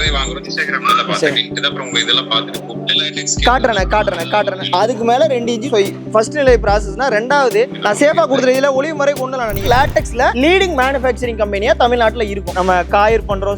நிறைய வாங்குறோம். இன்ஸ்டாகிராம்ல பார்த்துட்டு அப்புறம் உங்க இதெல்லாம் பார்த்துட்டு காட்டுறேன். அதுக்கு மேல 2 இன்ச் ஃபர்ஸ்ட் நிலை ப்ராசஸ்னா, ரெண்டாவது நான் சேஃபா கொடுக்குற இதுல ஒளிவு முறை கொண்டு வரலாம். நீங்க லாட்டெக்ஸ்ல லீடிங் மேனுஃபேக்சரிங் கம்பெனியா தமிழ்நாட்டுல இருக்கும். நம்ம காயர் பண்றோம்,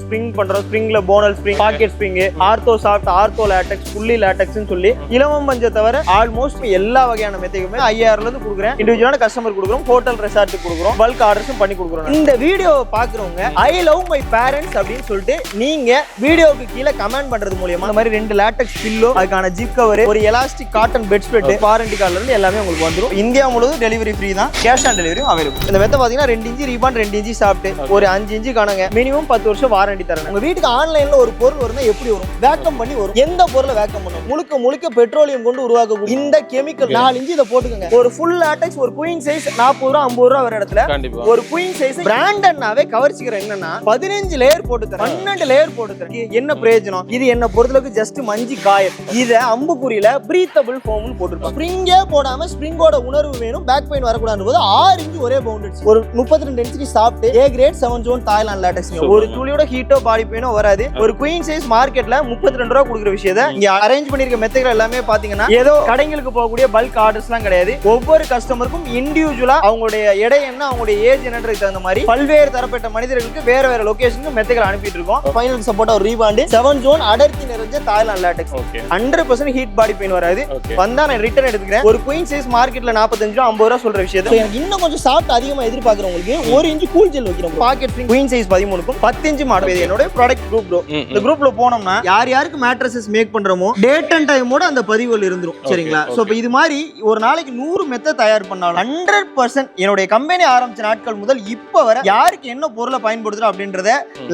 ஸ்ப்ரிங்ல போனல் spring, pocket spring, ortho soft, ortho latex, fully லாட்டெக்ஸ்னு சொல்லி இலவம் பஞ்ச தவிர ஆல்மோஸ்ட் எல்லா வகையான மெத்தைக்குமே 5000 இருந்து கொடுக்குறேன். இண்டிவிஜுவலான கஸ்டமர் கொடுக்குறோம், ஹோட்டல் ரெசார்ட் கொடுக்குறோம், பல்க் ஆர்டர்ஸும் பண்ணி கொடுக்குறோம். இந்த வீடியோ பாக்குறவங்க ஐ லவ் மை பேரண்ட்ஸ் அப்படின்னு சொல்லிட்டு நீங்க வீடியோக்கு கீழே கமெண்ட் பண்றது மூலமா இந்த மாதிரி 2 லாட்டெக்ஸ் பில்லோ, அதுக்கான ஜிப் கவர், ஒரு elastic cotton bed spread, warranty கார்டுல இருந்து எல்லாமே உங்களுக்கு வந்துடும். இந்தியா முழுவதும் டெலிவரி ஃப்ரீ தான், கேஷ் ஆன் டெலிவரியும் அவைலபிள். இந்த மெத்தை பாத்தீங்கன்னா 2 இன்ச் ரீபான், 2 இன்ச் சாப்பிட்டு ஒரு 5 இன்ச் காணுங்க. மினிமம் 10 வருஷம் வாரண்டி தரணும். உங்க வீட்டுக்கு ஆன்லைன்ல ஒரு பொருள் வரும்னா எப்படி வரும்? வேக்கம் பண்ணி வரும். எந்த பொருளை வேக்கம் பண்ணும்? முழுக்க பெட்ரோலியம் கொண்டு உருவாக்கக்கூடிய இந்த கெமிக்கல் 4 இன்ச் இதை போட்டுக்கோங்க. ஒரு ஃபுல் லாட்டெக்ஸ், ஒரு குயின் சைஸ் 40 ரூபா 50 ரூபா வர இடத்துல ஒரு குயின் சைஸ் பிராண்டட்னாவே கவர்ச்சிக்கிற என்னன்னா 15 லேயர் போட்டு தரேன், 12 லேயர் போட்டு தரேன். என்ன பிரயோஜனம்? இது என்ன பொறுத்தளவுக்கு ஜஸ்ட் மஞ்சி காயர். இத அம்புக்குறியில பிரீத்தபிள் ஃபோம்னு போட்டுருக்கோம். ஸ்ப்ரிங்கே போடாம ஸ்ப்ரிங்கோட உணர்வு வேணும், பேக் பெயின் வரக்கூடாது போது 6 இன்ச் ஒரே பவுண்டட். ஒரு 32 இன்ச் சாப்பிட்டு A grade 7 zone Thailand latex. ஒரு துளியோட ஹீட்டோ பாடி பெயினோ வராது. ஒரு குயின் சைஸ் மார்க்கெட்ல 32 ரூபா கொடுக்குற விஷயத்தை இங்க அரேஞ்ச் பண்ணிருக்க மெத்தைகள் எல்லாமே பாத்தீங்கன்னா ஏதோ கடைங்களுக்கு போகக்கூடிய பல்க் ஆர்டர்ஸ் எல்லாம் கிடையாது. ஒவ்வொரு கஸ்டமருக்கும் இண்டிவிஜுவலா அவங்களுடைய எடை என்ன, அவங்களுடைய ஏஜ் என்னன்றது தகுந்த மாதிரி பல்வேறு தரப்பட்ட மனிதர்களுக்கு வேற லொகேஷனுக்கு மெத்தைகள் அனுப்பிட்டு இருக்கோம். ஃபைனல் சப்போர்ட்டா ஒரு ரீபாண்ட் 7 ஜோன் அடர்த்தி நிறைஞ்ச Thailand latex. 100% heat body pain வராது. வந்தா நான் ரிட்டர்ன் எடுத்துக்கிறேன். ஒரு குயின் சைஸ் மார்க்கெட்ல 45 ரூபா 50 ரூபா சொல்ற விஷயத்தை எனக்கு இன்னும் கொஞ்சம் சாஃப்ட் அதிகமா எதிர்பார்க்கறவங்களுக்கு 1 இன்ச் கூல் ஜெல் வைக்கிறோம். பாக்கெட் ஸ்ப்ரிங் குயின் சைஸ் 13க்கும் 10 இன்ச் மாடல். என்னோட ப்ராடக்ட் குரூப் ப்ரோ. இந்த குரூப்ல போனோம்னா யாருக்கு மேட்ரஸஸ் மேக் பண்றோமோ டேட் அண்ட் டைமோட அந்த பதிவுகள் இருந்துரும். சரிங்களா? சோ இப்போ இது மாதிரி ஒரு நாளைக்கு 100 மெத்தை தயார் பண்ணாலும் 100% என்னுடைய கம்பெனி ஆரம்பிச்ச நாட்கள் முதல் இப்ப வரை யாருக்கு என்ன பொருளை பயன்படுத்துறோம் அப்படின்றத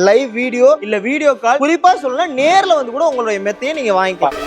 லைவ் வீடியோ இல்ல வீடியோ கால், குறிப்பா சொல்லலாம் நேர்ல வந்து கூட உங்களுடைய மெத்தையை நீங்க வாங்கிக்கலாம்.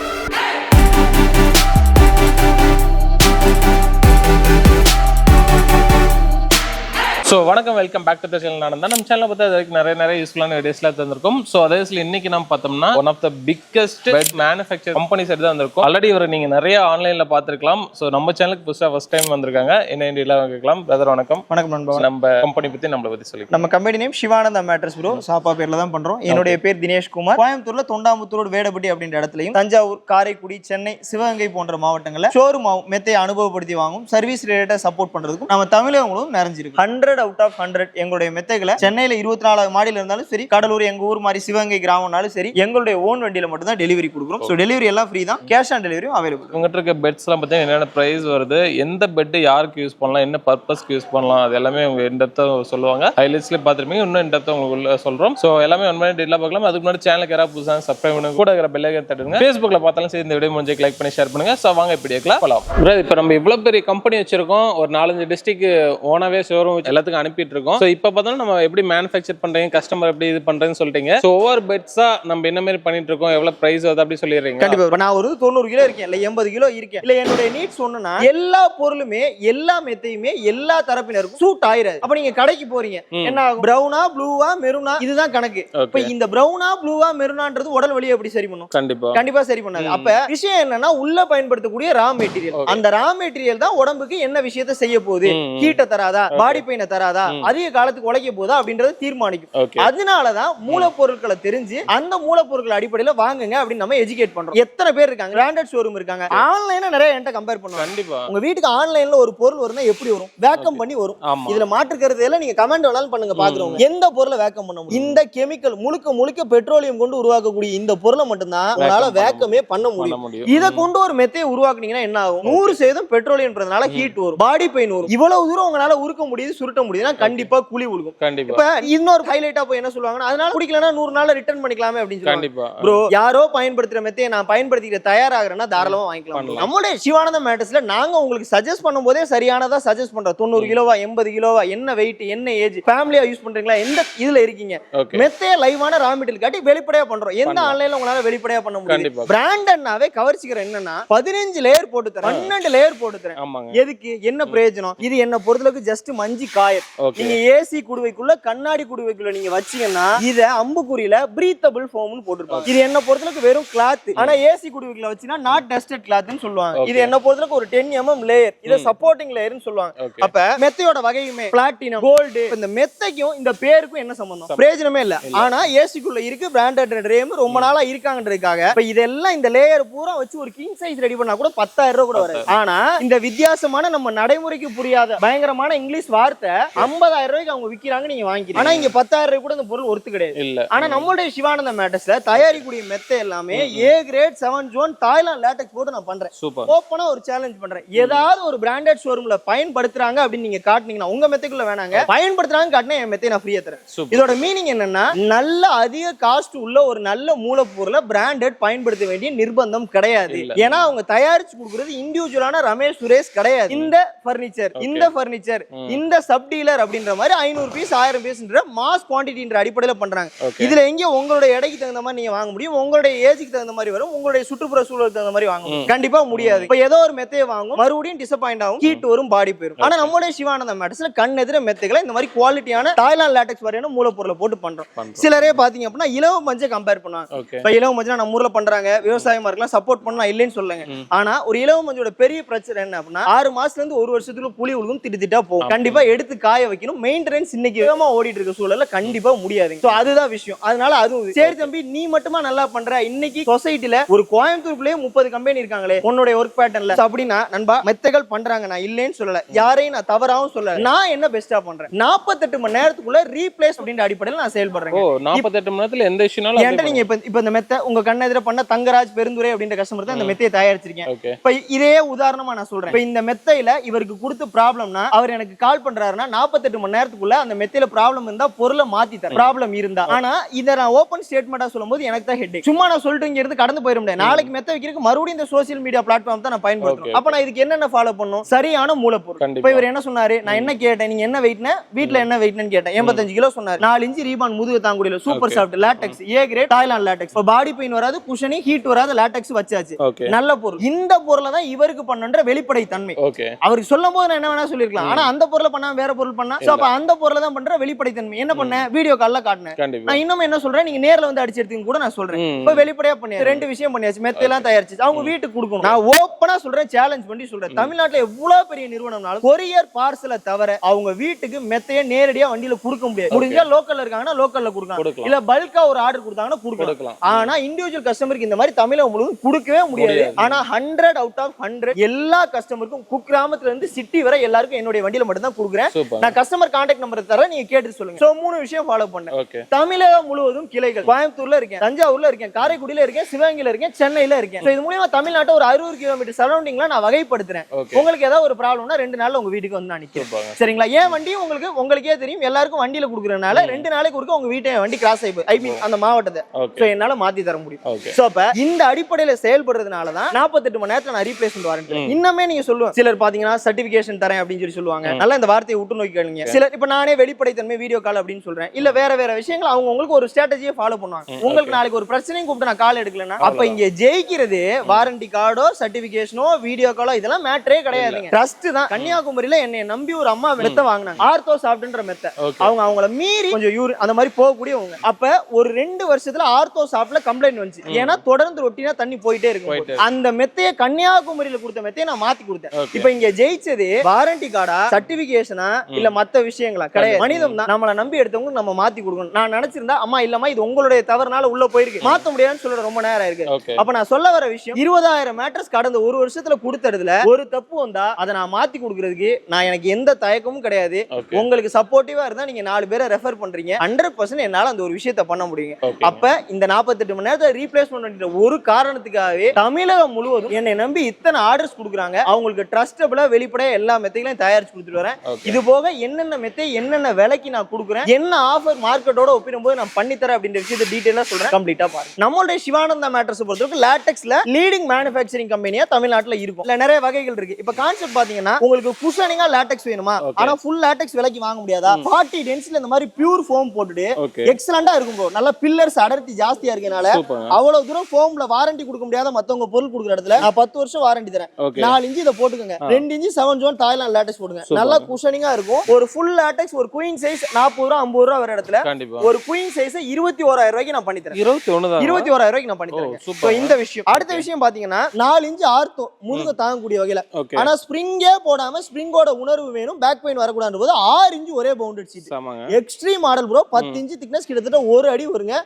ஸோ வணக்கம், welcome back to the channel. நான் நம்ம சேனலை பார்த்தா அதுக்கு நிறைய யூஸ்ஃபுல்லான வீடியோஸ்லாம் தந்திருக்கும். ஸோ அதே இன்னைக்கு நம்ம பார்த்தோம்னா one of the biggest bed manufacture company side தான் வந்திருக்கும். ஆல்ரெடி இவர் நீங்க நிறைய ஆன்லைன்ல பார்த்துருக்கலாம். ஸோ நம்ம சேனலுக்கு புதுசாக ஃபர்ஸ்ட் டைம் வந்திருக்காங்க. என்ன இண்டியெல்லாம் கேட்கலாம். பிரதர் வணக்கம். வணக்கம் நண்பா. நம்ம கம்பெனி நம்மளை பத்தி சொல்லி. நம்ம company name Sivananda mattress bro. சாப்பா பேர்ல தான் பண்றோம். என்னுடைய பேர் தினேஷ்குமார். கோயம்புத்தூர்ல தொண்டாமுத்தூர், வேடப்பட்டி அப்படின்ற இடத்துலையும், தஞ்சாவூர், காரைக்குடி, சென்னை, சிவகங்கை போன்ற மாவட்டங்களில் ஷோரூம் மெத்தையை அனுபவப்படுத்தி வாங்கும் சர்வீஸ் ரிலேட்டடா சப்போர்ட் பண்றதுக்கும் நம்ம தமிழகங்களும் நிறைஞ்சிருக்கு. 100 அவுட் ஆஃப் 100 எங்களுடைய மெத்தைகளை சென்னையில 24வது மாடியில இருந்தாலும் சரி, கடலூர் எங்க ஊர் மாதிரி சிவகங்கை கிராமம்னாலும் சரி, எங்களுடைய ஓன் வண்டியில மட்டும் தான் டெலிவரி கொடுக்குறோம். ஸோ டெலிவரி எல்லாம் ஃப்ரீ தான், கேஷ் ஆன் டெலிவரியும் அவைலபிள். உங்கள்கிட்ட இருக்க பெட்ஸ் எல்லாம் பார்த்தீங்கன்னா என்னென்ன பிரைஸ் வருது, எந்த பெட் யாருக்கு யூஸ் பண்ணலாம், என்ன பர்பஸ்க்கு யூஸ் பண்ணலாம், அது எல்லாமே உங்க இந்த சொல்லுவாங்க. ஹைலைட்ஸ்ல பார்த்துருப்பீங்க. இன்னும் இந்த உங்களுக்கு சொல்றோம். ஸோ எல்லாமே ஒன் மணி டீட்டெயிலாக பார்க்கலாம். அதுக்கு முன்னாடி சேனலுக்கு யாராவது புதுசாக சப்ஸ்கிரைப் பண்ணுங்க, கூட இருக்கிற பெல் ஐகான் தட்டுங்க. ஃபேஸ்புக்ல பார்த்தாலும் சரி இந்த வீடியோ முடிஞ்சு லைக் பண்ணி ஷேர் பண்ணுங்க. ஸோ வாங்க இப்படி போகலாம். இப்போ நம்ம இவ்வளவு பெரிய கம்பெனி வச்சிருக்கோம், ஒரு 4-5 டிஸ்ட்ரிக்ட் ஓனாவே ஷோரூம் எல்லாத்துக்கும் அனுப்பிட்டு இருக்கோம். ஸோ இப்போ பார்த்தோம்னா நம்ம எப்படி மேனுஃபேக்சர் பண்றீங்க, கஸ்டமர் எப்படி இது பண்றேன்னு சொல்லிட்டீங்க. ஸோ ஒவ்வொரு பெட்ஸா நம்ம என்ன மாதிரி பண்ணிட்டு இருக்கோம், எவ்வளவு பிரைஸ் வருது அப்படி சொல்லிடுறீங்க. கண்டிப்பா. நான் ஒரு 90 கிலோ இருக்கேன், இல்ல 80 கிலோ இருக்கேன், இல்ல என்னுடைய நீட்ஸ் ஒண்ணுன்னா எல்லா பொருளுமே எல்லா மெத்தையுமே எல்லா தரப்பினருக்கும் சூட் ஆயிராது. அப்ப நீங்க கடைக்கு போறீங்க, என்ன ஆகும்? பிரவுனா, ப்ளூவா, மெரூனா, இதுதான் கணக்கு. இப்ப இந்த பிரவுனா, ப்ளூவா, மெரூனான்றது உடல் வலியை எப்படி சரி பண்ணும்? கண்டிப்பா சரி பண்ணாது. அப்ப விஷயம் என்னன்னா உள்ள பயன்படுத்தக்கூடிய ரா மெட்டீரியல், அந்த ரா மெட்டீரியல் தான் உடம்புக்கு என்ன விஷயத்தை செய்ய போகுது, ஹீட்டை தராதா, பாடி பெயினை தராதா, அதிக காலத்துக்கு உழைக்க போதா அப்படின்றது தீர்மானிக்கும். அதனாலதான் மூலப்பொருட்களை தெரிஞ்சு அந்த மூலப்பொருட்கள் அடிப்படையில வாங்குங்க அப்படின்னு நம்ம எஜுகேட் பண்றோம். எத்தனை பேர் இருக்காங்க, பிராண்டட் ஷோரூம் இருக்காங்க, ஆன்லைன்ல நிறைய என்கிட்ட கம்பேர் பண்ணுவாங்க. கண்டிப்பா உங்க வீட்டுக்கு ஆன்லைன்ல ஒரு பொருள் வரும்னா எப்படி வரும்? வேக்கம் பண்ணி வரும். இதுல மாற்றுக்கிறது எல்லாம் நீங்க கமெண்ட் வேணாலும் பண்ணுங்க, பாக்குறவங்க எந்த பொருளை வேக்கம் பண்ண முடியும்? இந்த கெமிக்கல் முழுக்க பெட்ரோலியம் கொண்டு உருவாக்கக்கூடிய இந்த பொருளை மட்டும்தான் உங்களால வேக்கமே பண்ண முடியும். இதை கொண்டு ஒரு மெத்தையை உருவாக்குனீங்கன்னா என்ன ஆகும்? 100% பெட்ரோலியம்ன்றதுனால ஹீட் வரும், பாடி பெயின் வரும். இவ்வளவு தூரம் உங்களால உருக்க முடியுது, சுருட்ட முடியுதுன்னா கண்டிப்பா குழி விழுகும். இப்ப இன்னொரு ஹைலைட்டா போய் என்ன சொல்லுவாங்கன்னா, அதனால குடிக்கலனா 100 நாள்ல ரிட்டர்ன் பண்ணிக்கலாமே அப்படின்னு சொல்லுவாங்க. ப்ரோ, யாரோ பயன்படுத்துற மெத்தையை நான் பயன்படுத்திக்க தயாராகிறேன்னா தாராளமா வாங்கிக்கலாம். நம்மளுடைய சிவானந்தா மேட்டர்ஸ்ல நாங்க உங்களுக்கு சஜஸ்ட் பண்ணும்போதே சரியானதா சஜஸ்ட் பண்றோம். 90 கிலோவா 80 கிலோவா, என்ன வெயிட், என்ன ஏஜ், ஃபேமிலியா யூஸ் பண்றீங்களா, எந்த இதுல இருக்கீங்க, மெத்தையை லைவான ரா மெட்டீரியல் காட்டி வெளிப்படையா பண்றோம். எந்த ஆன்லைன்ல உங்களால வெளிப்படையா பண்ண முடியும்? பிராண்டட்னாவே கவர்ச்சிக்கிற என்னன்னா 15 லேயர் போட்டு தரேன், 12 லேயர் போட்டு தரேன். எதுக்கு, என்ன பிரயோஜனம்? இது என்ன பொறுத்தளவுக்கு ஜஸ்ட் மஞ்சி காயர். காயர். நீங்க ஏசி குடுவைக்குள்ள கண்ணாடி குடுவைக்குள்ள நீங்க வச்சீங்கன்னா இத அம்புக்குறியில பிரீத்தபிள் ஃபோம்னு போட்டுருப்பாங்க. இது என்ன பொறுத்தளவுக்கு வெறும் கிளாத். ஆனா ஏசி குடுவைக்குள்ள வச்சீங்கன்னா நாட் டஸ்டட் கிளாத்னு சொல்லுவாங்க. இது என்ன பொறுத்தளவுக்கு ஒரு 10 mm லேயர். இத சப்போர்ட்டிங் லேயர்னு சொல்லுவாங்க. அப்ப மெத்தையோட வகையுமே பிளாட்டினம், கோல்டு, இந்த மெத்தைக்கும் இந்த பேருக்கும் என்ன சம்பந்தம்? பிரயோஜனமே இல்ல. ஆனா ஏசிக்குள்ள இருக்கு பிராண்டட் ரேம், ரொம்ப நாளா இருக்காங்கன்றதுக்காக இப்ப இதெல்லாம் இந்த லேயர் பூரா வச்சு ஒரு கிங் சைஸ் ரெடி பண்ணா கூட 10,000 ரூபாய் கூட வராது. ஆனா இந்த வித்தியாசமான நம்ம நடைமுறைக்கு புரியாத பயங்கரமான இங்கிலீஷ் வார்த்தை 50,000 ரூபாய்க்கு அவங்க விக்கிறாங்க, நீங்க வாங்கிக்கிறீங்க. ஆனா இங்க 10,000 ரூபாய் கூட இந்த பொருள் ஒர்த்து கிடையாது. ஆனா நம்மளுடைய சிவானந்த மேட்டர்ஸ்ல தயாரிக்கக்கூடிய மெத்தை எல்லாமே A grade 7 zone Thailand latex போட்டு நான் பண்றேன். ஓப்பனா ஒரு சேலஞ்ச் பண்றேன். ஏதாவது ஒரு பிராண்டட் ஷோரூம்ல பயன்படுத்துறாங்க அப்படின்னு நீங்க காட்டுனீங்கன்னா உங்க மெத்தைக்குள்ள வேணாங்க, பயன்படுத்துறாங்க காட்டினா என் மெத்தை நான் ஃப்ரீயா தரேன். இதோட மீனிங் என்னன்னா நல்ல அதிக காஸ்ட் உள்ள ஒரு நல்ல மூலப்பொருளை பிராண்டட் பயன்படுத்த வேண்டிய நிர்பந்தம் கிடையாது. ஏன்னா அவங்க தயாரிச்சு கொடுக்கிறது இண்டிவிஜுவலான ரமேஷ் சுரேஷ் கிடையாது. இந்த ஃபர்னிச்சர் இந்த சப் டீலர் அப்படின்ற மாதிரி 500 பீஸ் 1000 பீஸ்ன்ற மாஸ் குவான்டிட்டின்ற அடிப்படையில் பண்றாங்க. இதுல எங்க உங்களுடைய எடைக்கு தகுந்த மாதிரி நீங்க வாங்க முடியும், உங்களுடைய ஏஜுக்கு தகுந்த மாதிரி வரும், உங்களுடைய சுற்றுப்புற சூழலுக்கு தகுந்த மாதிரி வாங்க முடியும். கண்டிப்பா முடியாது. இப்ப ஏதோ ஒரு மெத்தையை வாங்கும், மறுபடியும் டிசப்பாயிண்ட் ஆகும், ஹீட் வரும், பாடி போயிடும். ஆனா நம்மளுடைய சிவானந்த மேட்டர்ஸ்ல கண் எதிர மெத்தைகளை இந்த மாதிரி குவாலிட்டியான தாய்லாந்து லேட்டெக்ஸ் வரையான மூலப்பொருளை போட்டு பண்றோம். சிலரே பாத்தீங்க அப்படின்னா இலவ மஞ்சை கம்பேர் பண்ணுவாங்க. இப்ப இலவ மஞ்சள் நம்ம ஊர்ல பண்றாங்க, விவசாயமா இருக்கலாம், சப்போர்ட் பண்ணலாம் இல்லைன்னு சொல்லுங்க. ஆனா ஒரு இலவ மஞ்சோட பெரிய பிரச்சனை என்ன அப்படின்னா 6 மாசத்துல இருந்து 1 வருஷத்துக்குள்ள புளி உழுகும், திட்டா போகும். கண்டிப்பா எடுத்து காய வைக்கணும். மெயின்டெனன்ஸ் இன்னைக்கு வேகமா ஓடிட்டு இருக்க சூழல்ல கண்டிப்பா முடியாது. அதுதான் விஷயம். அதனால அதுவும் சரி தம்பி நீ மட்டுமா நல்லா பண்ற, இன்னைக்கு சொசைட்டில ஒரு கோயம்புத்தூர்லயே 30 கம்பெனி இருக்காங்களே உன்னுடைய ஒர்க் பேட்டர்ன்ல அப்படின்னா நண்பா மெத்தைகள் பண்றாங்க, நான் இல்லைன்னு சொல்லல, யாரையும் நான் தவறாவும் சொல்லல. நான் என்ன பெஸ்டா பண்றேன் 48 மணி நேரத்துக்குள்ள ரீப்ளேஸ் அப்படின்ற அடிப்படையில் நான் செயல்படுறேன். 48 மணி நேரத்துல எந்த இஷ்யூனாலும் என்கிட்ட நீங்க இப்ப இந்த மெத்தை உங்க கண்ண எதிர பண்ண தங்கராஜ் பெருந்துரை அப்படின்ற கஸ்டமர் தான் இந்த மெத்தையை தயாரிச்சிருக்கேன். இப்ப இதே உதாரணமா நான் சொல்றேன். இப்ப இந்த மெத்தையில இவருக்கு கொடுத்த ப்ராப்ளம்னா அவர் எனக்கு கால் பண்றாருன்னா 48 மணி நேரத்துக்குள்ள அந்த மெத்தையில ப்ராப்ளம் இருந்தா பொருளை மாத்தி தரேன், ப்ராப்ளம் இருந்தா. ஆனா இத நான் ஓபன் ஸ்டேட்மெண்டா சொல்லும்போது எனக்கு தான் ஹெட். சும்மா நான் சொல்லிட்டு இங்க இருந்து கடந்து போயிட முடியாது. நாளைக்கு மெத்தை வைக்கிறதுக்கு மறுபடியும் இந்த சோசியல் மீடியா பிளாட்ஃபார்ம் தான் நான் பயன்படுத்தணும். அப்ப நான் இதுக்கு என்னென்ன ஃபாலோ பண்ணணும்? சரியான மூலப்பொருள். இப்ப இவர் என்ன சொன்னாரு, நான் என்ன கேட்டேன், நீங்க என்ன வெயிட்னா வீட்ல என்ன வெயிட்னு கேட்டேன். 85 கிலோ சொன்னாரு. 4 இன்ச் ரீபான் முதுகு தாங்குடியில super soft latex A grade Thailand latex. இப்ப பாடி பெயின் வராது, குஷனிங் ஹீட் வராது, லேட்டெக்ஸ் வச்சாச்சு. நல்ல பொருள். இந்த பொருளை தான் இவருக்கு பண்ணன்ற வெளிப்படை தன்மை. அவருக்கு சொல்லும் போது நான் என்ன வேணா சொல்லிருக்கலாம். ஆனா அந்த பொருளை பண்ணா வேற பொருள் பண்ணா அப்ப அந்த பொருளை தான் பண்ற வெளிப்படை தன்மை. என்ன பண்ண வீடியோ கால்ல காட்டினேன். நான் இன்னும் என்ன சொல்றேன், நீங்க நேர்ல வந்து அடிச்சு எடுத்துங்க கூட நான் சொல்றேன். இப்ப வெளிப்படையா பண்ணி 2 விஷயம் பண்ணியாச்சு. மெத்தையெல்லாம் தயாரிச்சு அவங்க வீட்டுக்கு கொடுக்கணும். நான் ஓப்பனா சொல்றேன், சேலஞ்ச் பண்ணி சொல்றேன். தமிழ்நாட்டுல எவ்வளவு பெரிய நிறுவனம்னாலும் கொரியர் பார்சலை தவிர அவங்க வீட்டுக்கு மெத்தையை நேரடியா வண்டியில கொடுக்க முடியாது. முடிஞ்சா லோக்கல்ல இருக்காங்கன்னா லோக்கல்ல கொடுக்கலாம், இல்ல பல்கா ஒரு ஆர்டர் கொடுத்தாங்கன்னா கொடுக்கலாம். ஆனா இண்டிவிஜுவல் கஸ்டமருக்கு இந்த மாதிரி தமிழக முழுவதும் கொடுக்கவே முடியாது. ஆனா 100 out of 100 எல்லா கஸ்டமருக்கும் குக்கிராமத்துல இருந்து சிட்டி வரை எல்லாருக்கும் என்னுடைய வண்டியில மட்டும் தான் கொடுக்குறேன். நான் கஸ்டமர் கான்டாக்ட் நம்பர் தரேன், நீங்க கேட்டு சொல்லுங்க. சோ 3 விஷயம் ஃபாலோ பண்ணேன். தமிழகம் முழுவதும் கிளைகள் கோயம்புத்தூர்ல இருக்கேன், தஞ்சாவூர்ல இருக்கேன், காரைக்குடியில இருக்கேன், சிவகங்கையில இருக்கேன், சென்னையில இருக்கேன். இது மூலமா தமிழ்நாட்டை ஒரு 60 கிலோமீட்டர் சரௌண்டிங்ல நான் வகைப்படுத்துறேன். உங்களுக்கு ஏதாவது ஒரு ப்ராப்ளம்னா 2 நாள்ல உங்க வீட்டுக்கு வந்து நான் நிக்கிறேன். சரிங்களா? ஏன் வண்டி உங்களுக்கே தெரியும், எல்லாருக்கும் வண்டியில கொடுக்கறதுனால 2 நாளைக்கு ஒருக்க உங்க வீட்டை வண்டி கிராஸ் ஆயிடும். ஐ மீன் அந்த மாவட்டத்தை சோ என்னால மாத்தி தர முடியும். சோ அப்ப இந்த அடிப்படையில செயல்படுறதுனால தான் 48 மணி நேரத்துல நான் ரீப்ளேஸ்மென்ட் வாரண்ட். இன்னமே நீங்க சொல்லுங்க, சிலர் பாத்தீங்கன்னா சர்டிபிகேஷன் தரேன் அப்படின்னு சொல்லி சொல்லுவாங்க. நல்லா இந்த வார்த்தையை விட்டு நோக்கி கேளுங்க. சிலர் இப்ப நானே வெளிப்படை தன்மை வீடியோ கால் அப்படின்னு சொல்றேன், இல்ல வேற விஷயங்கள் அவங்க உங்களுக்கு ஒரு ஸ்ட்ராட்டஜியை ஃபாலோ பண்ணுவாங்க. உங்களுக்கு நாளைக்கு ஒரு பிரச்சனையும் கூப்பிட்டு நான் கால் எடுக்கலன்னா அப்ப இங்க ஜெயிக்கிறது வாரண்டி கார்டோ சர்டிபிகேஷனோ வீடியோ காலோ இதெல்லாம் மேட்டரே கிடையாதுங்க. ட்ரஸ்ட் தான். கன்னியாகுமரியில என்னை நம்பி ஒரு அம்மா மெத்தை வாங்கினாங்க, ஆர்த்தோ சாஃப்ட்ன்ற மெத்தை. அவங்கள மீறி கொஞ்சம் யூர் அந்த மாதிரி போகக்கூடியவங்க. அப்ப ஒரு 2 வருஷத்துல ஆர்த்தோ சாஃப்ட்ல கம்ப்ளைண்ட் வந்துச்சு. ஏன்னா தொடர்ந்து ரொட்டீனா தண்ணி போயிட்டே இருக்கு. அந்த மெத்தையை கன்னியாகுமரியில கொடுத்த மெத்தையை நான் மாத்தி கொடுத்தேன். இப்ப இங்க ஜெயிச்சது வாரண்டி கார்டா சர்டிபிகேஷனா இல்ல மத்த விஷயங்களா கிடையாது. மனிதம் தான். நம்மளை நம்பி எடுத்தவங்க நம்ம மாத்தி கொடுக்கணும். நான் நினைச்சிருந்தா அம்மா இல்லம்மா இது உங்களுடைய தவறுனால உள்ள போயிருக்கு, மாத்த முடியாதுன்னு சொல்ல ரொம்ப நேரம் இருக்கு. அப்ப நான் சொல்ல வர விஷயம் 20,000 மேட்ரஸ் கடந்த 1 வருஷத்துல கொடுத்ததுல ஒரு தப்பு வந்தா அதை நான் மாத்தி கொடுக்கறதுக்கு நான் எனக்கு எந்த தயக்கமும் கிடையாது. உங்களுக்கு சப்போர்ட்டிவா இருந்தா நீங்க 4 பேரை ரெஃபர் பண்றீங்க, 100% என்னால அந்த ஒரு விஷயத்தை பண்ண முடியும். அப்ப இந்த 48 மணி நேரத்தை ரீப்ளேஸ்மென்ட் பண்ற ஒரு காரணத்துக்காகவே தமிழகம் முழுவதும் என்னை நம்பி இத்தனை ஆர்டர்ஸ் கொடுக்குறாங்க. அவங்களுக்கு ட்ரஸ்டபிளா வெளிப்படையா எல்லா மெத்தைகளையும் தயாரிச்சு கொடுத்துட்டு வரேன். இது போக என்னென்ன மெத்தை என்னென்ன விலைக்கு நான் கொடுக்குறேன், என்ன ஆஃபர் மார்க்கெட்டோட ஒப்பிடும்போது நான் பண்ணி தரேன் அப்படின்ற விஷயத்தை டீடைலா சொல்றேன். கம்ப்ளீட்டா பாருங்க. நம்மளுடைய சிவானந்தா மேட்டர்ஸ் பொறுத்தவரைக்கும் லேட்டெக்ஸ்ல லீடிங் மேனுஃபேக்சரிங் கம்பெனியா தமிழ்நாட்டுல இருக்கும். இல்ல நிறைய வகைகள் இருக்கு. இப்ப கான்செப்ட் பாத்தீங்கன்னா உங்களுக்கு குஷனிங்கா லேட்டெக்ஸ் வேணுமா, ஆனா ஃபுல் லேட்டெக்ஸ் விலைக்கு வாங்க முடியாதா, 40 டென்சில இந்த மாதிரி பியூர் ஃபோம் போட்டுட்டு எக்ஸலண்டா இருக்கும் ப்ரோ. நல்ல பில்லர்ஸ் அடர்த்தி ஜாஸ்தியா இருக்கனால அவ்வளவு தூரம் ஃபோம்ல வாரண்டி கொடுக்க முடியாத மத்தவங்க பொருள் கொடுக்குற இடத்துல நான் 10 வருஷம் வாரண்டி தரேன். 4 இன்ச் இதை போட்டுக்கோங்க, 2 இன்ச் 7 ஜோன் தாய்லாந்து லேட்டெக்ஸ் போடுங்க, நல்லா குஷனிங்கா இருக்கும். இருக்கும். ஒரு ஃபுல் லேட்டக்ஸ் ஒரு குயின் சைஸ் 40 ரூபா 50 ரூபா வர இடத்துல கண்டிப்பா ஒரு குயின் சைஸ் 21000 ரூபாய்க்கு நான் பண்ணி தரேன். 21 தான் 21000 ரூபாய்க்கு நான் பண்ணி தரேன். சோ இந்த விஷயம். அடுத்த விஷயம் பாத்தீங்கன்னா 4 இன்ச் ஆர்த்தோ முதுக தாங்கக்கூடிய வகையில. ஆனா ஸ்ப்ரிங்கே போடாம ஸ்ப்ரிங்கோட உணர்வு வேணும், பேக் பெயின் வரக்கூடாது போது 6 இன்ச் ஒரே bonded sheet. Extreme model bro. 10 inch thickness கிட்டத்தட்ட 1 அடி வருங்க.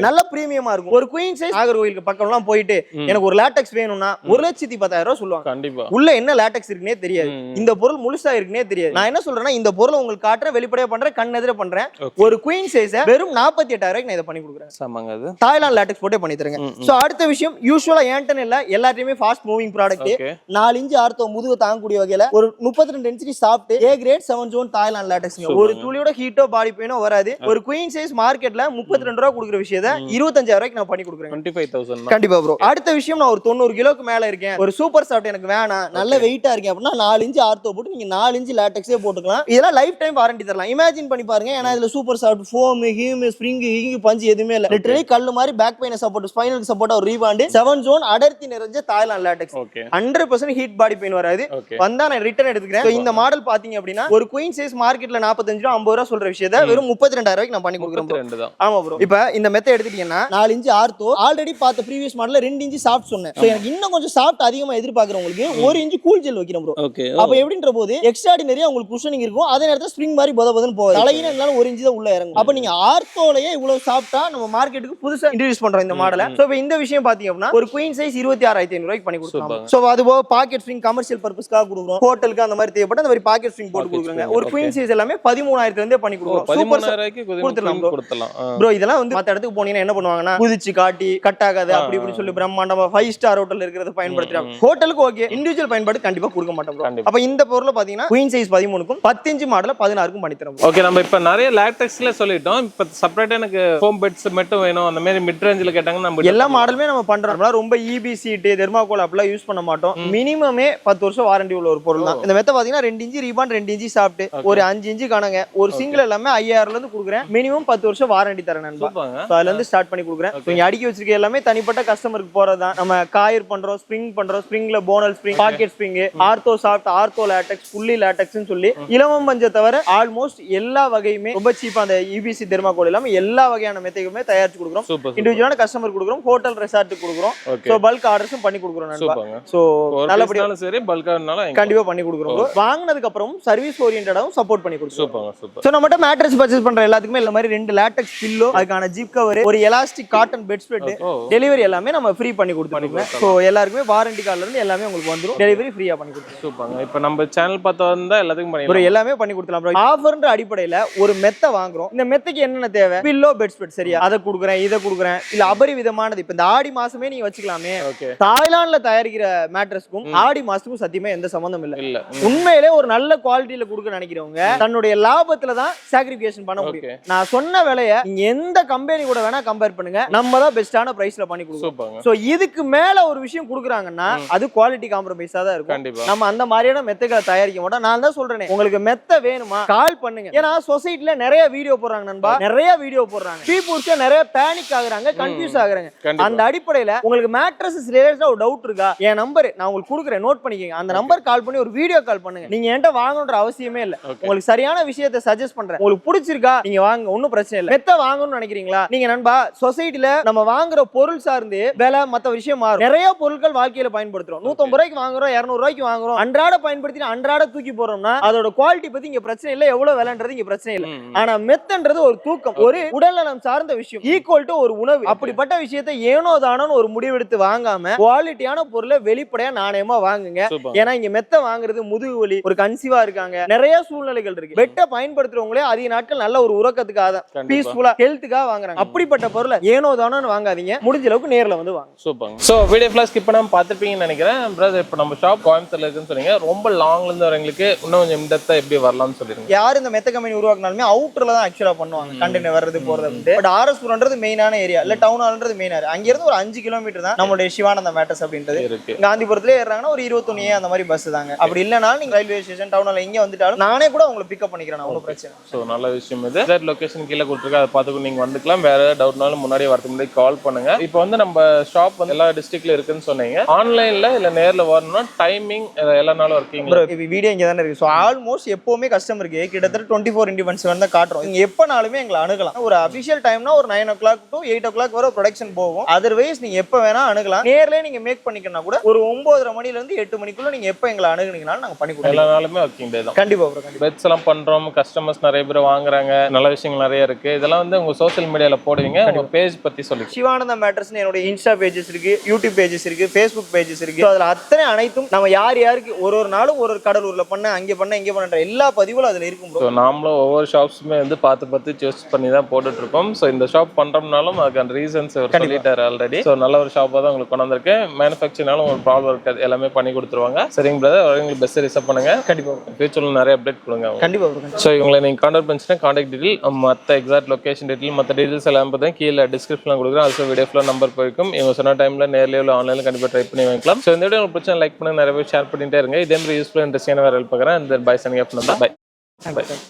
நல்ல பிரீமியமா இருக்கும். ஒரு குயின் சைஸ் நாகர்கோயிலுக்கு பக்கம்லாம் போயிட்டு எனக்கு ஒரு லேட்டக்ஸ் வேணும்னா 1,10,000 ரூபாய் சொல்லுவாங்க. கண்டிப்பா உள்ள என்ன லேட்டக்ஸ் இருக்குனே தெரியாது, இந்த பொருள் முழுசா இருக்குனே தெரியாது. நான் என்ன சொல்றேன்னா இந்த பொருளை உங்களுக்கு காட்டுறேன், வெளிப்படையா பண்றேன், கண் எதிர பண்றேன். ஒரு குயின் சைஸ் வெறும் 48,000 ரூபாய்க்கு நான் இத பண்ணி கொடுக்குறேன். சமங்க அது தாய்லாந்து லேட்டக்ஸ் போட்டே பண்ணி தரேங்க. சோ அடுத்த விஷயம் யூசுவலா ஏன்டன் இல்ல எல்லாத்தையுமே fast moving product. 4 inch ortho முதுகு தாங்கக்கூடிய வகையில ஒரு 32 density soft A grade 7 zone Thailand லேட்டக்ஸ்ங்க. ஒரு துளியோட ஹீட்டோ பாடி பெயினோ வராது. ஒரு குயின் சைஸ் மார்க்கெட்ல 32 ரூபாய் கொடுக்குற விஷயத்தை 25,000 ரூபாய்க்கு நான் பண்ணி கொடுக்குறேன். 25,000 கண்டிப்பா ப்ரோ. அடுத்த விஷயம் நான் ஒரு 90 கிலோக்கு மேல இருக்கேன், ஒரு சூப்பர் சாஃப்ட் எனக்கு வேணாம், நல்ல வெயிட்டா இருக்கேன் அப்படின்னா 4 இன்ச் ஆர்த்தோ போட்டு நீங்க 4 இன்ச் லேட்டக்ஸே போட்டுக்கலாம். இதெல்லாம் லைஃப் டைம் வாரண்டி தரலாம். இமேஜின் பண்ணி பாருங்க. ஏன்னா இதுல சூப்பர் சாஃப்ட் ஃபோம் ஹீம் ஸ்ப்ரிங் ஹீங் பஞ்ச் எதுவுமே இல்ல. லிட்டரலி கல்லு மாதிரி back pain support spinal support ஒரு ரீபாண்ட் 7 ஜோன் அடர்த்தி நிறைஞ்ச Thailand latex. 100% heat body pain வராது. வந்தா நான் ரிட்டர்ன் எடுத்துக்கிறேன். இந்த மாடல் பாத்தீங்க அப்படின்னா ஒரு குயின் சைஸ் மார்க்கெட்ல 45 ரூபாய் 50 ரூபாய் சொல்ற விஷயத்தை வெறும் 32,000 ரூபாய்க்கு நான் பண்ணி கொடுக்குறேன். ஆமா ப்ரோ. இப்போ இந்த மெத்த எடுத்துட்டீங்கன்னா 4 இன்ச் ஆர்த்தோ ஆல்ரெடி பார்த்த ப்ரீவியஸ் மாடல்ல 2 இன்ச் சாஃப்ட் சொன்னேன். சோ எனக்கு இன்னும் கொஞ்சம் சாஃப்ட் அதிகமா எதிர்பார்க்கறவங்களுக்கு 1 இன்ச் கூல் ஜெல் வைக்கிறேன் ப்ரோ. அப்ப எப்படின்ற போது எக்ஸ்ட்ராடினரியா உங்களுக்கு குஷனிங் இருக்கும், அதே நேரத்துல ஸ்ப்ரிங் மாதிரி பதபதன்னு போகுது. தலையில இருந்தாலும் 1 இன்ச் தான் உள்ள இறங்கும். அப்ப நீங்க ஆர்த்தோலயே இவ்வளவு சாஃப்ட்டா நம்ம மார்க்கெட்டுக்கு புதுசா இன்ட்ரோ듀ஸ் பண்றோம் இந்த மாடலை. சோ இப்போ இந்த விஷயம் பாத்தீங்க அப்படின்னா ஒரு குயின் சைஸ் 26,500 ரூபாய்க்கு பண்ணி கொடுக்கலாம். சோ அது போக பாக்கெட் ஸ்ப்ரிங் கமர்ஷியல் பர்பஸ்க்காக கொடுக்குறோம், ஹோட்டலுக்கு அந்த மாதிரி தேவைப்பட்ட அந்த மாதிரி பாக்கெட் ஸ்ப்ரிங் போட்டு கொடுக்குறாங்க. ஒரு குயின் சைஸ் எல்லாமே 13,000 இருந்தே பண்ணி கொடுக்குறோம். சூப்பர் கொடுத்துடலாம் ப்ரோ. இதெல்லாம் வந்து மத்த இடத்துக்கு போனீங்கன்னா என்ன பண்ணுவாங்கன்னா குதிச்சு காட்டி கட் ஆகாது அப்படி இப்படி சொல்லி பிரம்மாண்டமா 5 ஸ்டார் ஹோட்டல்ல இருக்கிறத பயன்படுத்துறாங்க. ஹோட்டலுக்கு ஓகே, இண்டிவிஜுவல் பயன்பாடு கண்டிப்பா கொடுக்க மாட்டோம் ப்ரோ. அப்ப இந்த பொருளை பாத்தீங்கன்னா குயின் சைஸ் 13க்கும் 10 இன்ச் மாடல 16க்கும் பண்ணி தரோம். ஓகே, நம்ம இப்ப நிறைய லேட்டக்ஸ்ல சொல்லிட்டோம். இப்ப செப்பரேட்டா எனக்கு ஃபோம் பெட்ஸ் மட்டும் வேணும் அந்த மாதிரி மிட் ரேஞ்சில கேட்டாங்க நம்ம எல்லா மாடலுமே நம்ம பண்றோம். ரொம்ப EB சீட் தெர்மாகோல் அப்படிலாம் யூஸ் பண்ண மாட்டோம். மினிமமே 10 வருஷம் வாரண்டி உள்ள ஒரு பொருள் தான். இந்த மெத்த பாத்தீங்கன்னா 2 இன்ச் ரீபாண்ட் 2 இன்ச் சாஃப்ட் ஒரு 5 இன்ச் காணங்க. ஒரு சிங்கிள் எல்லாமே 5000 ல இருந்து கொடுக்குறேன். மினிமம் 10 வருஷம் வாரண்டி தரேன் நண்பா. சோ அதுல இருந்து ஸ்டார்ட் பண்ணி கொடுக்குறேன். நீங்க அடிக்கி வச்சிருக்க எல்லாமே தனிப்பட்ட கஸ்டமருக்கு போறதுதான். நம்ம காயர் பண்றோம், ஸ்ப்ரிங் பண்றோம், ஸ்ப்ரிங்ல போனல் spring, pocket spring, ortho soft, ortho latex, fully லேட்டக்ஸ்னு சொல்லி இலவம் பஞ்ச தவிர ஆல்மோஸ்ட் எல்லா வகையுமே ரொம்ப சீப்பா அந்த EBC தெர்மாகோல் எல்லாமே எல்லா வகையான மெத்தையுமே தயாரிச்சு கொடுக்குறோம். இண்டிவிஜுவலான கஸ்டமர் கொடுக்குறோம், ஹோட்டல் ரெசார்ட்டுக்கு கொடுக்குறோம். சோ பல்க் ஆர்டர்ஸும் பண்ணி கொடுக்குறோம் நண்பா. சோ நல்லபடியா சரி பல்கானால கண்டிப்பா பண்ணி கொடுக்குறோம். வாங்குனதுக்கு அப்புறம் சர்வீஸ் ஓரியன்டடாவும் சப்போர்ட் பண்ணி கொடுக்குறோம். சோ நம்மட்ட மேட்ரஸ் பர்ச்சேஸ் பண்ற எல்லாத்துக்குமே இந்த மாதிரி 2 லேட்டக்ஸ் பில்லோ, அதுக்கான ஜிப் கவர், ஒரு elastic cotton bed spread, delivery எல்லாமே நம்ம ஃப்ரீ பண்ணி கொடுத்துருக்கோம். சோ எல்லாருக்குமே வாரண்டி கார்டுல இருந்து எல்லாமே உங்களுக்கு வந்துரும். டெலிவரி ஃப்ரீயா பண்ணி கொடுத்துருக்கோம். சூப்பர்ங்க. இப்போ நம்ம சேனல் பார்த்து வந்தா எல்லாத்துக்கும் பண்ணி எல்லாமே பண்ணி கொடுத்துலாம் ப்ரோ. ஆஃபர்ன்ற அடிப்படையில ஒரு மெத்த வாங்குறோம். இந்த மெத்தைக்கு என்னென்ன தேவை, பில்லோ பெட் ஸ்ப்ரெட் சரியா அதை கொடுக்குறேன் இதை கொடுக்குறேன் இல்ல அபரிவிதமானது. இப்ப இந்த ஆடி மாசமே நீங்க வச்சுக்கலாமே. தாய்லாந்துல தயாரிக்கிற மேட்ரஸ்க்கும் ஆடி மாசத்துக்கும் சத்தியமா எந்த சம்பந்தம் இல்ல. உண்மையிலே ஒரு நல்ல குவாலிட்டியில கொடுக்க நினைக்கிறவங்க தன்னுடைய லாபத்துல தான் சாக்ரிஃபிகேஷன் பண்ண முடியும். நான் சொன்ன விலையை நீங்க எந்த கம்பெனி கூட வேணா கம்பேர் பண்ணுங்க, நம்ம தான் பெஸ்டான பிரைஸ்ல பண்ணி கொடுப்போம். சோ இதுக்கு மேல ஒரு விஷயம் கொடுக்குறாங்கன்னா அது குவாலிட்டி காம்ப்ரமைஸா தான் இருக்கும். நம்ம அந்த மாதிரியான மெத்தைகளை தயாரிக்க மாட்டோம். நான் தான் சொல்றேன், உங்களுக்கு மெத்த வேணுமா கால் பண்ணுங்க. ஏன்னா சொசைட்டில நிறைய வீடியோ போடுறாங்க நண்பா, நிறைய வீடியோ போடுறாங்க. பீப்புள்ஸ் நிறைய பேனிக் ஆகுறாங்க, கன்ஃபியூஸ் ஆகுறாங்க. அந்த அடிப்படையில உங்களுக்கு மேட்ரஸஸ் ரிலேட்டடா ஒரு டவுட் இருக்கா, என் நம்பர் நான் உங்களுக்கு கொடுக்குறேன், நோட் பண்ணிக்கங்க. அந்த நம்பர் கால் பண்ணி ஒரு வீடியோ கால் பண்ணுங்க. நீங்க என்கிட்ட வாங்கணும்ன்ற அவசியமே இல்ல. உங்களுக்கு சரியான விஷயத்தை சஜஸ்ட் பண்றேன். உங்களுக்கு பிடிச்சிருக்கா நீங்க வாங்க, ஒன்னும் பிரச்சனை இல்ல. மெத்த வாங்கணும்னு நினைக்கிறீங்களா நீங்க நண்பா, சொசைட்டில நம்ம வாங்குற பொருள் சார்ந்து விலை மத்த விஷயம் மாறும். நிறைய பொருட்கள் வாழ்க்கையில பயன்படுத்துறோம். 150 ரூபாய்க்கு வாங்குறோம், 200 ரூபாய்க்கு வாங்குறோம். அன்றாட பயன்படுத்தி அன்றாட தூக்கி போறோம்னா அதோட குவாலிட்டி பத்தி இங்க பிரச்சனை இல்ல, எவ்வளவு விலைன்றது இங்க பிரச்சனை இல்ல. ஆனா மெத்தன்றது ஒரு தூக்கம், ஒரு உடல்நலம் சார்ந்த விஷயம், ஈக்குவல் டு ஒரு உணவு. அப்படிப்பட்ட விஷயத்தை ஏனோ தானோன்னு ஒரு முடிவெடுத்து வாங்காம குவாலிட்டியான பொருளை வெளிப்படையா நாணயமா வாங்குங்க. ஏன்னா இங்க மெத்த வாங்குறது முதுகு வலி, ஒரு கன்சீவா இருக்காங்க, நிறைய சூழ்நிலைகள் இருக்கு. பெட்டை பயன்படுத்துறவங்களே அதிக நாட்கள் நல்ல ஒரு உறக்கத்துக்காக பீஸ்ஃபுல்லா ஹெல்த்துக்காக வாங்குறாங்க. அப்படிப்பட்ட பொருளை ஏனோ தானோன்னு வாங்காதீங்க, முடிஞ்ச அளவுக்கு நேர்ல வந்து வாங்க. சூப்பர். சோ வீடியோ ஃபுல்லா ஸ்கிப் பண்ணாம பார்த்திருப்பீங்கன்னு நினைக்கிறேன். பிரதர் இப்போ நம்ம ஷாப் கோயம்புத்தூர்ல இருக்குன்னு சொன்னீங்க, ரொம்ப லாங்ல இருந்து வரவங்களுக்கு இன்னும் கொஞ்சம் இன்டெப்தா எப்படி வரலாம்னு சொல்லிருங்க. யார் இந்த மெத்த கம்பெனி உருவாக்குனாலுமே அவுட்டர்ல தான் ஆக்சுவலா பண்ணுவாங்க, கண்டெய்னர் வர்றது போறது. பட் RS-புரம்ன்றது மெயினான ஏரியா, இல்ல டவுன் ஹால்ன்றது மெயின் ஏரியா. அங்க இருந்து ஒரு 5 கிலோமீட்டர் தான் நம்மளுடைய சிவானந்த மேட்டர்ஸ் அப்படின்றது இருக்கு. காந்திபுரத்துல ஏறாங்கன்னா ஒரு 21A அந்த மாதிரி பஸ் தாங்க. அப்படி இல்லனாலும் நீங்க ரயில்வே ஸ்டேஷன் டவுன் ஹால் எங்க வந்துட்டாலும் நானே கூட உங்களை பிக்கப் பண்ணிக்கிறேன், ஒன்றும் பிரச்சனை. சோ நல்ல விஷயம் இது. எக்ஸாக்ட் லொகேஷன் கீழே கொடுத்துருக்கேன், அதை பார்த்து நீங்க வந்துக்கலாம். வேற ஏதாவது டவுட்னாலும் முன்னாடியே வரதுக்கு முன்னாடி கால் பண்ணுங்க. இப்போ வந்து நம்ம ஷாப் வந்து எல்லா டிஸ்ட்ரிக்ட்ல இருக்குன்னு சொன்னீங்க. ஆன்லைன்ல இல்ல நேர்ல வரணும்னா டைமிங் எல்லா நாளும் இருக்கீங்க. வீடியோ இங்க தானே இருக்கு. ஸோ ஆல்மோஸ்ட் எப்பவுமே கஸ்டமருக்கு கிட்டத்தட்ட 24/7 தான் காட்டுறோம். நீங்க எப்பனாலுமே எங்களை அணுகலாம். ஒரு அபிஷியல் டைம்னா ஒரு 9 o'clock to 8 o'clock வரை ப்ரொடக்ஷன் போகும். அதர்வைஸ் நீங்க எப்ப வேணா அணுகலாம். நேர்லயே நீங்க மேக் பண்ணிக்கணும் கூட ஒரு 9:30 மணில இருந்து 8 மணிக்குள்ள நீங்க எப்ப எங்களை அணுகுனீங்கனாலும் நாங்க பண்ணி கொடுப்போம். எல்லா நாளுமே ஒர்க்கிங் டே தான். கண்டிப்பா ப்ரோ. கண்டிப்பா பெட்ஸ் எல்லாம் பண்றோம், கஸ்டமர்ஸ் நிறைய பேர் வாங்குறாங்க, நல்ல விஷயங்கள் நிறைய இருக்கு. இதெல்லாம் வந்து உங்க சோஷியல் மீடியால போடுவீங்க. உங்க பேஜ் பத்தி சொல்லுங்க. சிவானந்தா மேட்டர்ஸ்னு என்னோட இன்ஸ்டா பேஜஸ் இருக்கு, யூடியூப் பேஜஸ் இருக்கு, ஃபேஸ்புக் பேஜஸ் இருக்கு. அதுல அத்தனை அனைத்தும் நம்ம யாருக்கு ஒரு நாளும் ஒரு கடலூர்ல பண்ண, அங்க பண்ண, இங்க பண்ணன்ற எல்லா பதிவுகளும் அதுல இருக்கும் ப்ரோ. நாமளும் ஒவ்வொரு ஷாப்ஸுமே வந்து பார்த்து சூஸ் பண்ணி தான் போட்டுட்டு இருக்கோம். ஸோ இந்த ஷாப் பண்றோம்னாலும் அதுக்கான ரீசன்ஸ் சொல்லிட்டாரு ஆல்ரெடி. ஸோ நல்ல ஒரு ஷாப்பாக தான் உங்களுக்கு கொண்டு வந்திருக்கேன். மேனுஃபேக்சரிங்னாலும் ஒரு ப்ராப்ளம் இருக்காது, எல்லாமே பண்ணி கொடுத்துருவாங்க. சரிங்க பிரதர், உங்களுக்கு பெஸ்ட் ரிசர்வ் பண்ணுங்க. கண்டிப்பா ஃபியூச்சர்ல நிறைய அப்டேட் கொடுங்க. கண்டிப்பா. ஸோ இவங்களை நீங்க கான்டாக்ட் பண்ணிச்சுன்னா கான்டாக்ட் டீடைல், மற்ற எக்ஸாக்ட் லொகேஷன் டீடைல், மற்ற டீடைல்ஸ் எல்லாம் பார்த்தா கீழே டிஸ்கிரிப்ஷன்ல கொடுக்குறேன். அது வீடியோ ஃபுல்லாக நம்பர் போயிருக்கும். இவங்க சொன்ன டைம்ல நேர்லயோ இல்லை ஆன்லைன்ல கண்டிப்பாக ட்ரை பண்ணி வாங்கிக்கலாம். ஸோ இந்த வீடியோ உங்களுக்கு பிடிச்சா லைக் பண்ணுங்க, நிறைய பேர் ஷேர் பண்ணிட்டே இருங்க. இதே மாதிரி யூஸ்ஃபுல் இன்ட்ரெஸ்டிங்கான வேறு ஹெல்ப் பார்க்குறேன். இந்த பை சனிங் ஆஃப். பை.